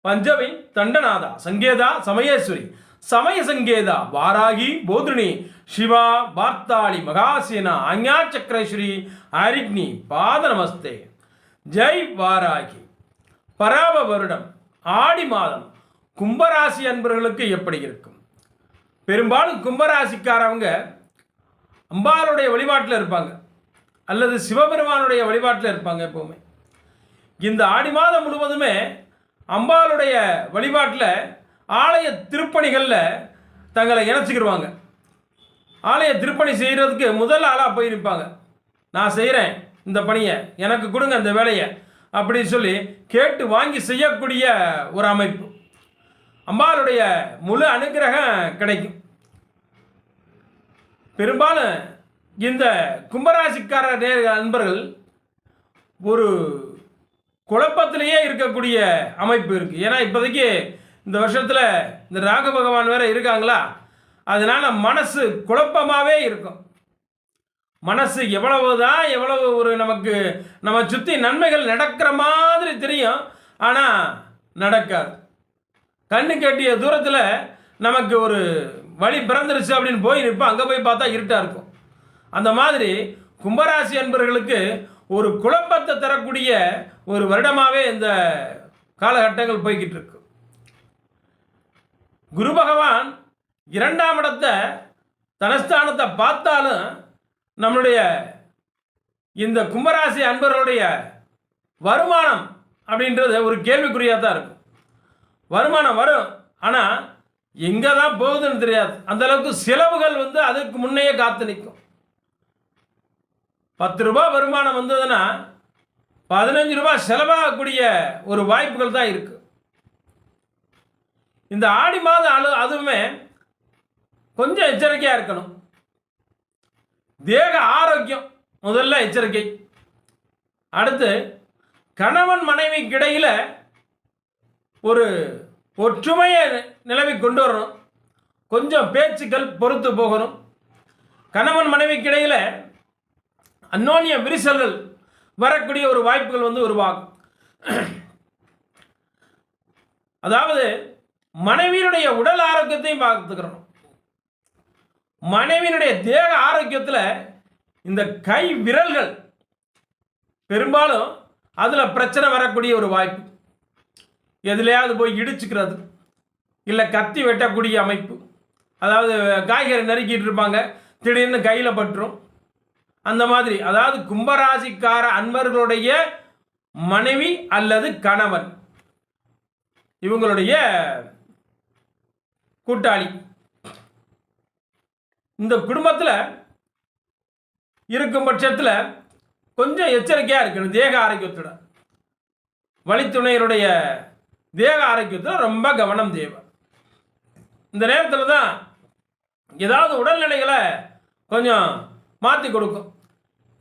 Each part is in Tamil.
பஞ்சமி தண்டநாதா சங்கேதா சமயேஸ்வரி சமய சங்கேதா வாராகி போத்ரிணி சிவா பார்த்தாளி மகாசேனா ஆஞ்ஞாச்சக்கரேஸ்வரி அரிக்னி பாத நமஸ்தே. ஜெய் வாராகி. பராப வருடம் ஆடி மாதம் கும்பராசி அன்பர்களுக்கு எப்படி இருக்கும்? பெரும்பாலும் கும்பராசிக்காரவங்க அம்பாளுடைய வழிபாட்டில் இருப்பாங்க அல்லது சிவபெருமானுடைய வழிபாட்டில் இருப்பாங்க. எப்போவுமே இந்த ஆடி மாதம் முழுவதுமே அம்பாளுடைய வழிபாட்டில் ஆலய திருப்பணிகளில் தங்களை இணைச்சிக்கிடுவாங்க. ஆலய திருப்பணி செய்கிறதுக்கு முதல் ஆளாக போய் நிற்பாங்க. நான் செய்கிறேன் இந்த பணியை, எனக்கு கொடுங்க இந்த வேலையை அப்படின்னு சொல்லி கேட்டு வாங்கி செய்யக்கூடிய ஒரு அமைப்பு. அம்பாளுடைய முழு அனுகிரகம் கிடைக்கும். பெரும்பாலும் இந்த கும்பராசிக்கார நண்பர்கள் ஒரு குழப்பத்திலேயே இருக்கக்கூடிய அமைப்பு இருக்குது. ஏன்னா இப்போதைக்கு இந்த வருஷத்தில் இந்த ராகு பகவான் வேறு இருக்காங்களா, அதனால் மனசு குழப்பமாகவே இருக்கும். மனசு எவ்வளவு ஒரு நம்ம சுற்றி நன்மைகள் நடக்கிற மாதிரி தெரியும், ஆனால் நடக்காது. கண்ணு கட்டிய தூரத்தில் நமக்கு ஒரு வழி பிறந்துருச்சு அப்படின்னு போய் நிற்போம், அங்கே போய் பார்த்தா இருட்டாக இருக்கும். அந்த மாதிரி கும்பராசி அன்பர்களுக்கு ஒரு குழப்பத்தை தரக்கூடிய ஒரு வருடமாகவே இந்த காலகட்டங்கள் போய்கிட்டு இருக்கு. குரு பகவான் 2ஆம் இடத்தை தனஸ்தானத்தை பார்த்தாலும் நம்மளுடைய இந்த கும்பராசி அன்பர்களுடைய வருமானம் அப்படின்றது ஒரு கேள்விக்குறியாக தான் இருக்கும். வருமானம் வரும், ஆனால் எங்கே தான் போகுதுன்னு தெரியாது. அந்தளவுக்கு செலவுகள் அதுக்கு முன்னையே காத்து நிற்கும். 10 ரூபாய் வருமானம் வந்ததுன்னா 15 ரூபாய் செலவாகக்கூடிய ஒரு வாய்ப்புகள் தான் இருக்குது. இந்த ஆடி மாதம் அதுவுமே கொஞ்சம் எச்சரிக்கையாக இருக்கணும். தேக ஆரோக்கியம் முதல்ல எச்சரிக்கை. அடுத்து கணவன் மனைவிக்கு இடையில் ஒரு ஒற்றுமையை நிலவி கொண்டு வரணும். கொஞ்சம் பேச்சுக்கள் பொறுத்து போகணும். கணவன் மனைவிக்கு இடையில் அந்யோன்ய விரிசல்கள் வரக்கூடிய ஒரு வாய்ப்புகள் உருவாகும். அதாவது மனைவியினுடைய உடல் ஆரோக்கியத்தையும் பார்த்துக்கிறோம். மனைவியினுடைய தேக ஆரோக்கியத்தில் இந்த கை விரல்கள் பெரும்பாலும் அதில் பிரச்சனை வரக்கூடிய ஒரு வாய்ப்பு. எதுலையாவது போய் இடிச்சுக்கிறது, இல்லை கத்தி வெட்டக்கூடிய அமைப்பு. அதாவது காய்கறி நறுக்கிட்டு இருப்பாங்க, திடீர்னு கையில் பட்டுரும். அந்த மாதிரி அதாவது கும்பராசிக்கார அன்பர்களுடைய மனைவி அல்லது கணவன் இவங்களுடைய கூட்டாளி இந்த குடும்பத்தில் இருக்கும் பட்சத்தில் கொஞ்சம் எச்சரிக்கையாக இருக்கணும். தேக ஆரோக்கியத்தோட வழித்துணையருடைய தேக ஆரோக்கியத்தில் ரொம்ப கவனம் தேவை. இந்த நேரத்தில் தான் ஏதாவது உடல்நிலைகளை கொஞ்சம் மாற்றி கொடுக்கும்.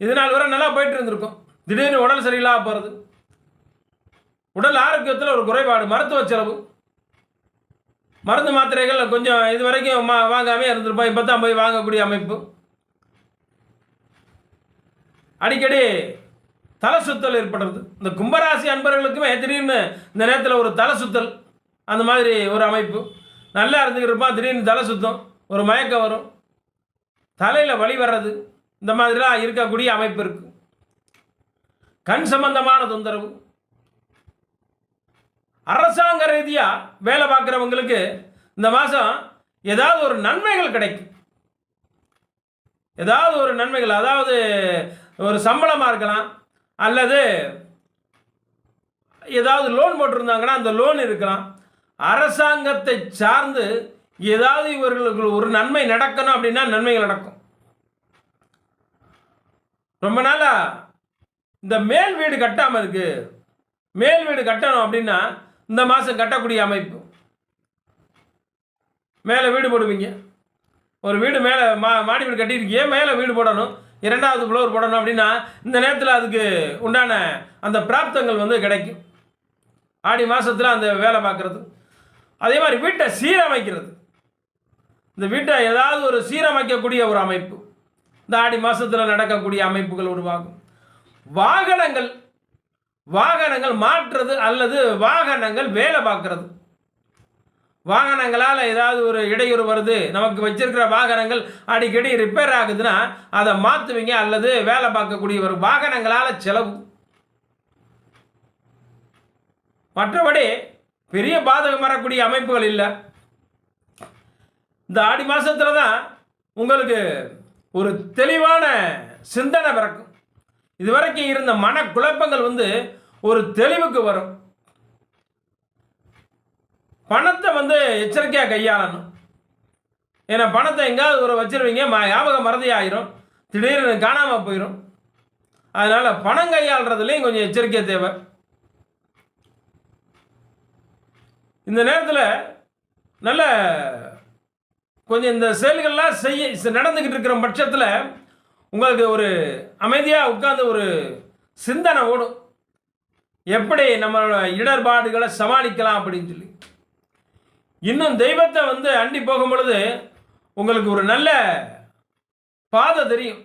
இதனால் வரை நல்லா போயிட்டு இருந்திருக்கும், திடீர்னு உடல் சரியில்லாம போகிறது. உடல் ஆரோக்கியத்தில் ஒரு குறைபாடு, மருத்துவ செலவு, மருந்து மாத்திரைகள் கொஞ்சம் இது வரைக்கும் வாங்காமே இருந்திருப்போம், இப்போ தான் போய் வாங்கக்கூடிய அமைப்பு. அடிக்கடி தலை சுத்தல் ஏற்படுறது. இந்த கும்பராசி அன்பர்களுக்குமே திடீர்னு இந்த நேரத்தில் ஒரு தலை சுத்தல் அந்த மாதிரி ஒரு அமைப்பு. நல்லா இருந்துக்கிட்டு இருப்பான், திடீர்னு தலை சுத்தம், ஒரு மயக்கம் வரும், தலையில் வலி வர்றது, இந்த மாதிரிலாம் இருக்கக்கூடிய அமைப்பு இருக்கு. கண் சம்பந்தமான தொந்தரவு. அரசாங்க ரீதியாக வேலை பார்க்குறவங்களுக்கு இந்த மாதம் ஏதாவது ஒரு நன்மைகள் கிடைக்கும். ஏதாவது ஒரு நன்மைகள், அதாவது ஒரு சம்பளமாக இருக்கலாம், அல்லது ஏதாவது லோன் போட்டிருந்தாங்கன்னா அந்த லோன் இருக்கலாம். அரசாங்கத்தை சார்ந்து ஏதாவது இவர்களுக்கு ஒரு நன்மை நடக்கணும் அப்படின்னா நன்மைகள் நடக்கும். ரொம்ப நாளாக இந்த மேல் வீடு கட்டாமல் இருக்குது, மேல் வீடு கட்டணும் அப்படின்னா இந்த மாதம் கட்டக்கூடிய அமைப்பு. மேலே வீடு போடுவீங்க, ஒரு வீடு மேலே மாடி வீடு கட்டியிருக்கீங்க, மேலே வீடு போடணும், 2வது ஃப்ளோர் போடணும் அப்படின்னா இந்த நேரத்தில் அதுக்கு உண்டான அந்த பிராப்தங்கள் கிடைக்கும். ஆடி மாதத்தில் அந்த வேலை பார்க்குறது. அதே மாதிரி வீட்டை சீரமைக்கிறது, இந்த வீட்டை ஏதாவது ஒரு சீரமைக்கக்கூடிய ஒரு அமைப்பு இந்த ஆடி மாதத்தில் நடக்கக்கூடிய அமைப்புகள் உருவாகும். வாகனங்கள் வாகனங்கள் மாற்றுறது அல்லது வாகனங்கள் வேலை பார்க்கறது. வாகனங்களால் ஏதாவது ஒரு இடையூறு வருது, நமக்கு வச்சிருக்கிற வாகனங்கள் அடிக்கடி ரிப்பேர் ஆகுதுன்னா அதை மாற்றுவீங்க அல்லது வேலை பார்க்கக்கூடிய ஒரு வாகனங்களால் செலவு. மற்றபடி பெரிய பாதகம் வரக்கூடிய அமைப்புகள் இல்லை. இந்த ஆடி மாதத்தில் தான் உங்களுக்கு ஒரு தெளிவான சிந்தனை பிறக்கும். இதுவரைக்கும் இருந்த மனக்குழப்பங்கள் ஒரு தெளிவுக்கு வரும். பணத்தை எச்சரிக்கையாக கையாளணும். ஏன்னா பணத்தை எங்காவது ஒரு வச்சிருவீங்க, ஞாபகம் மறதி ஆயிரும், திடீர்னு காணாமல் போயிடும். அதனால் பணம் கையாளுறதுலேயும் கொஞ்சம் எச்சரிக்கை தேவை. இந்த நேரத்தில் நல்ல கொஞ்சம் இந்த செயல்கள்லாம் நடந்துக்கிட்டு இருக்கிற பட்சத்தில் உங்களுக்கு ஒரு அமைதியாக உட்கார்ந்து ஒரு சிந்தனை ஓடும், எப்படி நம்மளோட இடர்பாடுகளை சமாளிக்கலாம் அப்படின்னு சொல்லி. இன்னும் தெய்வத்தை அண்டி போகும் பொழுது உங்களுக்கு ஒரு நல்ல பாதை தெரியும்.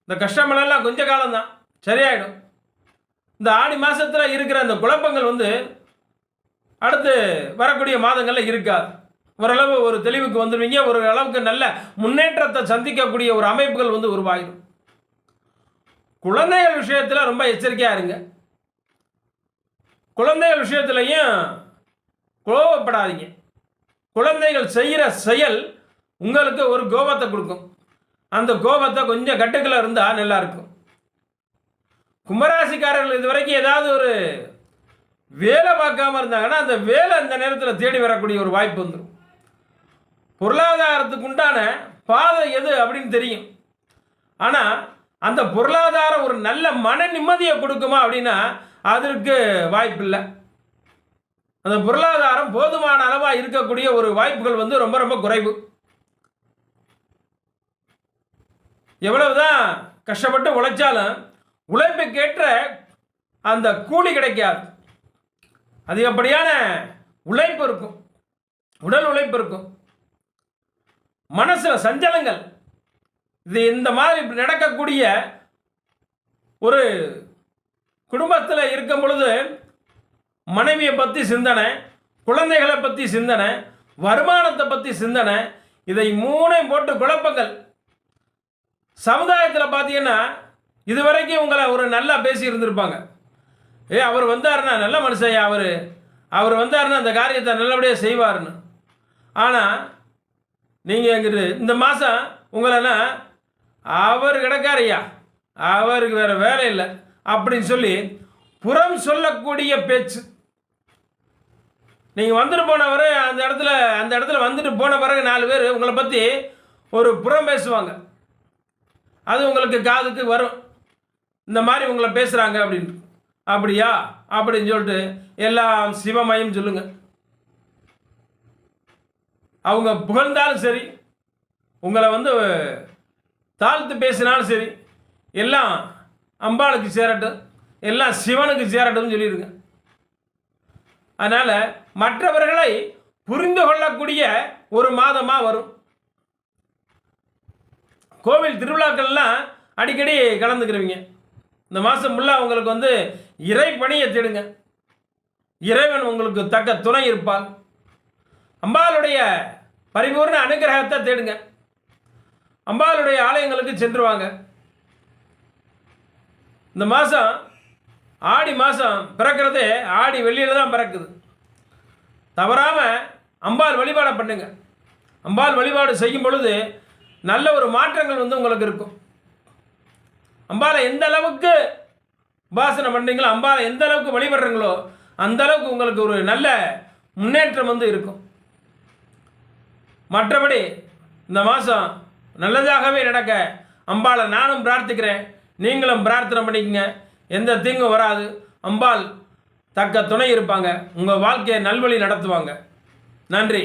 இந்த கஷ்டமெல்லாம் கொஞ்ச காலம்தான், சரியாயிடும். இந்த ஆடி மாதத்தில் இருக்கிற அந்த குழப்பங்கள் அடுத்து வரக்கூடிய மாதங்களில் இருக்காது. ஓரளவு ஒரு தெளிவுக்கு வந்துடுவீங்க. ஒரு அளவுக்கு நல்ல முன்னேற்றத்தை சந்திக்கக்கூடிய ஒரு அமைப்புகள் உருவாகிடும். குழந்தைகள் விஷயத்தில் ரொம்ப எச்சரிக்கையாக இருங்க. குழந்தைகள் விஷயத்துலையும் கோபப்படாதீங்க. குழந்தைகள் செய்கிற செயல் உங்களுக்கு ஒரு கோபத்தை கொடுக்கும். அந்த கோபத்தை கொஞ்சம் கட்டுக்குள்ள இருந்தால் நல்லாயிருக்கும். கும்பராசிக்காரர்கள் இதுவரைக்கும் ஏதாவது ஒரு வேலை பார்க்காம இருந்தாங்கன்னா அந்த வேலை அந்த நேரத்தில் தேடி வரக்கூடிய ஒரு வாய்ப்பு வந்துடும். பொருளாதாரத்துக்கு உண்டான பாதை எது அப்படின்னு தெரியும். ஆனால் அந்த பொருளாதாரம் ஒரு நல்ல மன நிம்மதியை கொடுக்குமா அப்படின்னா அதற்கு வாய்ப்பு இல்லை. அந்த பொருளாதாரம் போதுமான அளவாக இருக்கக்கூடிய ஒரு வாய்ப்புகள் ரொம்ப ரொம்ப குறைவு. எவ்வளவுதான் கஷ்டப்பட்டு உழைச்சாலும் உழைப்புக்கேற்ற அந்த கூலி கிடைக்காது. அதிகப்படியான உழைப்பு இருக்கும், உடல் உழைப்பு இருக்கும், மனசில் சஞ்சலங்கள். இது இந்த மாதிரி நடக்கக்கூடிய ஒரு குடும்பத்தில் இருக்கும் பொழுது மனைவியை பற்றி சிந்தனை, குழந்தைகளை பற்றி சிந்தனை, வருமானத்தை பற்றி சிந்தனை, இதை மூணையும் போட்டு குழப்பங்கள். சமுதாயத்தில் பார்த்தீங்கன்னா இதுவரைக்கும் உங்களை ஒரு நல்லா பேசி இருந்திருப்பாங்க. அவர் வந்தாருன்னா நல்ல மனுஷன், அவர் வந்தாருன்னா அந்த காரியத்தை நல்லபடியாக செய்வார்னு. ஆனால் நீங்கள் எங்கிட்ட இந்த மாதம் உங்களென்னா அவர் கிடக்காரையா, அவருக்கு வேறு வேலை இல்லை அப்படின்னு சொல்லி புறம் சொல்லக்கூடிய பேச்சு. நீங்கள் வந்துட்டு போனவர் அந்த இடத்துல வந்துட்டு போன பிறகு 4 பேர் உங்களை பற்றி ஒரு புறம் பேசுவாங்க. அது உங்களுக்கு காதுக்கு வரும், இந்த மாதிரி உங்களை பேசுகிறாங்க அப்படின்ட்டு. அப்படியா அப்படின்னு சொல்லிட்டு எல்லாம் சிவமயம் சொல்லுங்க. அவங்க புகழ்ந்தாலும் சரி, உங்களை தாழ்த்து பேசினாலும் சரி, எல்லாம் அம்பாளுக்கு சேரட்டும், எல்லாம் சிவனுக்கு சேரட்டும்னு சொல்லிடுங்க. அதனால் மற்றவர்களை புரிந்து கொள்ளக்கூடிய ஒரு மாதமாக வரும். கோவில் திருவிழாக்கள்லாம் அடிக்கடி கலந்துக்கிறவங்க இந்த மாதம் ஃபுல்லாக உங்களுக்கு இறை பணியை தேடுங்க. இறைவன் உங்களுக்கு தக்க துணை இருப்பார். அம்பாளுடைய பரிபூர்ண அனுகிரகத்தை தேடுங்க. அம்பாளுடைய ஆலயங்களுக்கு சென்று வாங்க. இந்த மாதம் ஆடி மாதம் பிறக்கிறதே ஆடி வெள்ளியில் தான் பிறக்குது. தவறாமல் அம்பாள் வழிபாடை பண்ணுங்க. அம்பாள் வழிபாடு செய்யும் பொழுது நல்ல ஒரு மாற்றங்கள் உங்களுக்கு இருக்கும். அம்பாளை எந்த அளவுக்கு உபாசனை பண்ணுறீங்களோ, அம்பாளை எந்த அளவுக்கு வழிபடுறீங்களோ அந்த அளவுக்கு உங்களுக்கு ஒரு நல்ல முன்னேற்றம் இருக்கும். மற்றபடி இந்த மாதம் நல்லதாகவே நடக்க அம்பாளை நானும் பிரார்த்திக்கிறேன், நீங்களும் பிரார்த்தனை பண்ணிக்கங்க. எந்த தீங்கும் வராது. அம்பாள் தக்க துணை இருப்பாங்க, உங்கள் வாழ்க்கையை நல்வழி நடத்துவாங்க. நன்றி.